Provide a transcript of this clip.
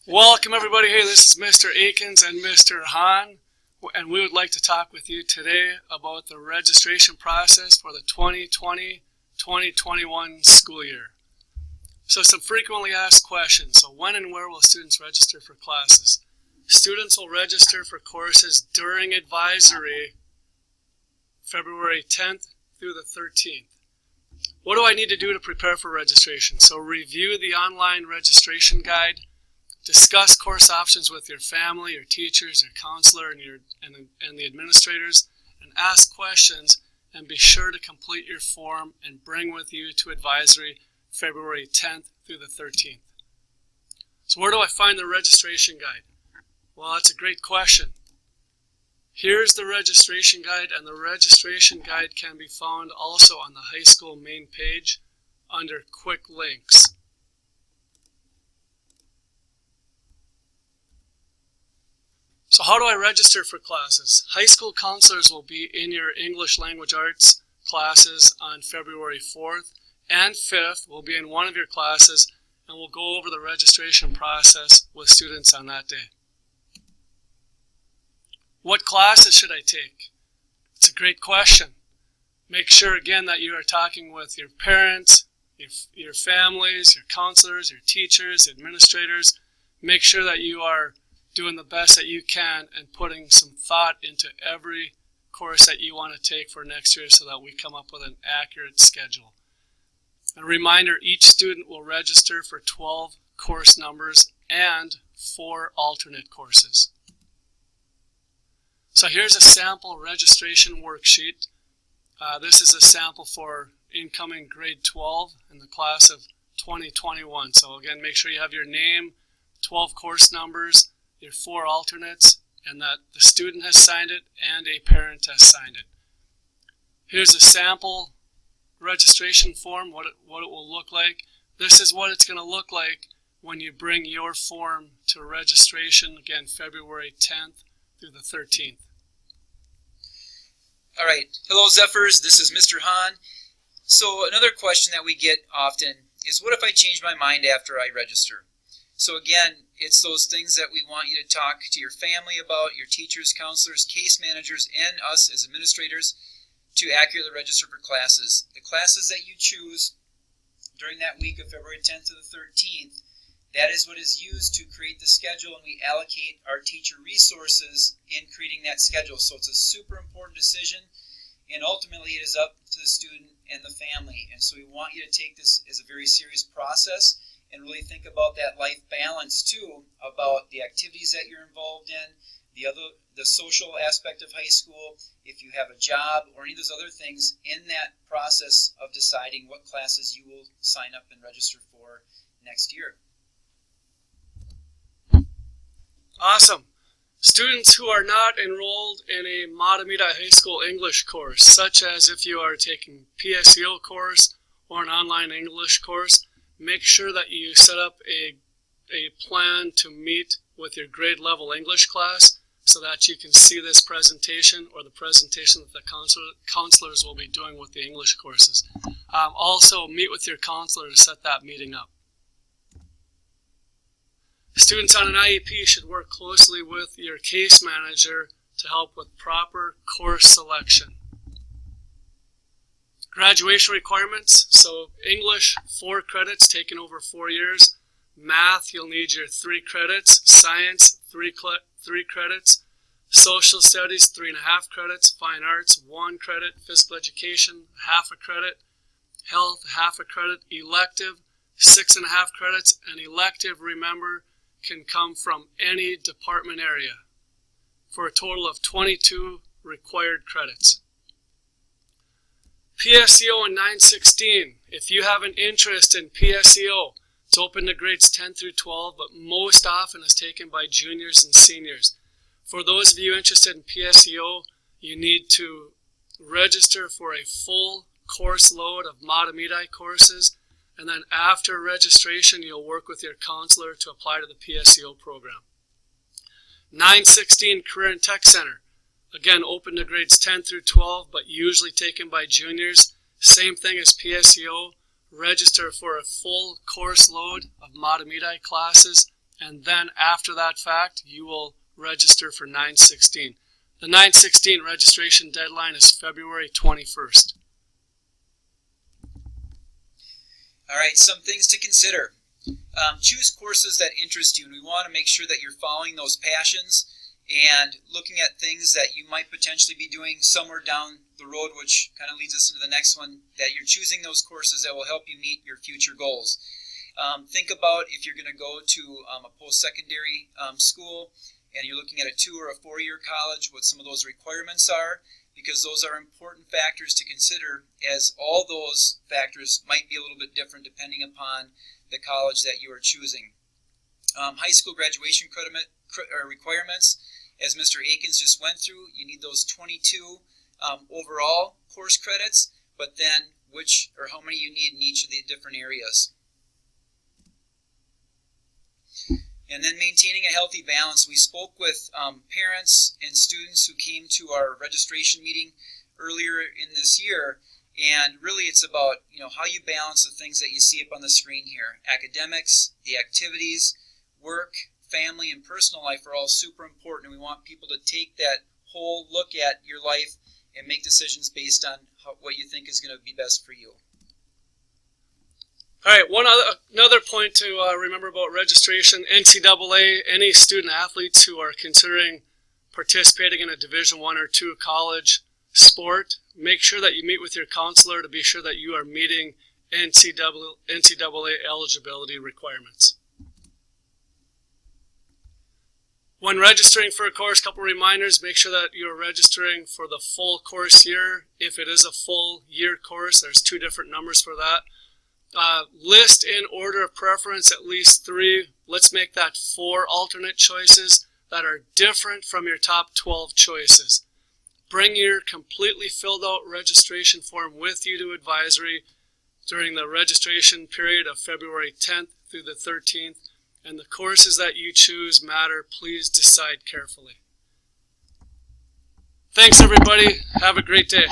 Welcome everybody. Hey, this is Mr. Akins and Mr. Hahn, and we would like to talk with you today about the registration process for the 2020-2021 school year. So some frequently asked questions. So when and where will students register for classes? Students will register for courses during advisory February 10th through the 13th. What do I need to do to prepare for registration? So review the online registration guide. Discuss course options with your family, your teachers, your counselor, and the administrators, and ask questions, and be sure to complete your form and bring with you to advisory February 10th through the 13th. So where do I find the registration guide? Well, that's a great question. Here's the registration guide, and the registration guide can be found also on the high school main page under Quick Links. So how do I register for classes? High school counselors will be in your English Language Arts classes on February 4th, and 5th will be in one of your classes, and we'll go over the registration process with students on that day. What classes should I take? It's a great question. Make sure again that you are talking with your parents, your families, your counselors, your teachers, administrators. Make sure that you are doing the best that you can and putting some thought into every course that you want to take for next year so that we come up with an accurate schedule. A reminder, each student will register for 12 course numbers and 4 alternate courses. So here's a sample registration worksheet. This is a sample for incoming grade 12 in the class of 2021. So again, make sure you have your name, 12 course numbers, your 4 alternates, and that the student has signed it and a parent has signed it. Here's a sample registration form, what it will look like. This is what it's going to look like when you bring your form to registration, again, February 10th through the 13th. All right. Hello, Zephyrs. This is Mr. Hahn. So another question that we get often is, what if I change my mind after I register? So again, it's those things that we want you to talk to your family about, your teachers, counselors, case managers, and us as administrators to accurately register for classes. The classes that you choose during that week of February 10th to the 13th, that is what is used to create the schedule, and we allocate our teacher resources in creating that schedule. So it's a super important decision, and ultimately it is up to the student and the family. And so we want you to take this as a very serious process and really think about that life balance too, about the activities that you're involved in, the social aspect of high school, if you have a job or any of those other things in that process of deciding what classes you will sign up and register for next year. Awesome. Students who are not enrolled in a Matamita High School English course, such as if you are taking PSEO course or an online English course, make sure that you set up a plan to meet with your grade level English class so that you can see this presentation or the presentation that the counselors will be doing with the English courses. Also, meet with your counselor to set that meeting up. Students on an IEP should work closely with your case manager to help with proper course selection. Graduation requirements, so English, 4 credits taken over 4 years. Math, you'll need your 3 credits. Science, 3 credits. Social studies, 3.5 credits. Fine arts, 1 credit. Physical education, half a credit. Health, half a credit. Elective, 6.5 credits. And elective, remember, can come from any department area for a total of 22 required credits. PSEO in 916. If you have an interest in PSEO, it's open to grades 10 through 12, but most often is taken by juniors and seniors. For those of you interested in PSEO, you need to register for a full course load of Matamita courses, and then after registration, you'll work with your counselor to apply to the PSEO program. 916 Career and Tech Center. Again, open to grades 10 through 12, but usually taken by juniors. Same thing as PSEO. Register for a full course load of Matamita classes, and then after that fact, you will register for 9/16. The 9/16 registration deadline is February 21st. All right, some things to consider. Choose courses that interest you, and we want to make sure that you're following those passions and looking at things that you might potentially be doing somewhere down the road, which kind of leads us into the next one, that you're choosing those courses that will help you meet your future goals. Think about if you're going to go to a post-secondary school and you're looking at a 2 or a 4-year college, what some of those requirements are, because those are important factors to consider, as all those factors might be a little bit different depending upon the college that you are choosing. High school graduation requirements, as Mr. Akins just went through, you need those 22 overall course credits, but then which or how many you need in each of the different areas. And then maintaining a healthy balance. We spoke with parents and students who came to our registration meeting earlier in this year, and really it's about how you balance the things that you see up on the screen here. Academics, the activities, work, family, and personal life are all super important, and we want people to take that whole look at your life and make decisions based on what you think is going to be best for you. All right, another point to remember about registration: NCAA, any student athletes who are considering participating in a Division I or II college sport, make sure that you meet with your counselor to be sure that you are meeting NCAA eligibility requirements. When registering for a course, a couple reminders: make sure that you're registering for the full course year. If it is a full year course, there's 2 different numbers for that. List in order of preference at least 3, let's make that 4 alternate choices that are different from your top 12 choices. Bring your completely filled out registration form with you to advisory during the registration period of February 10th through the 13th, and the courses that you choose matter. Please decide carefully. Thanks everybody. Have a great day.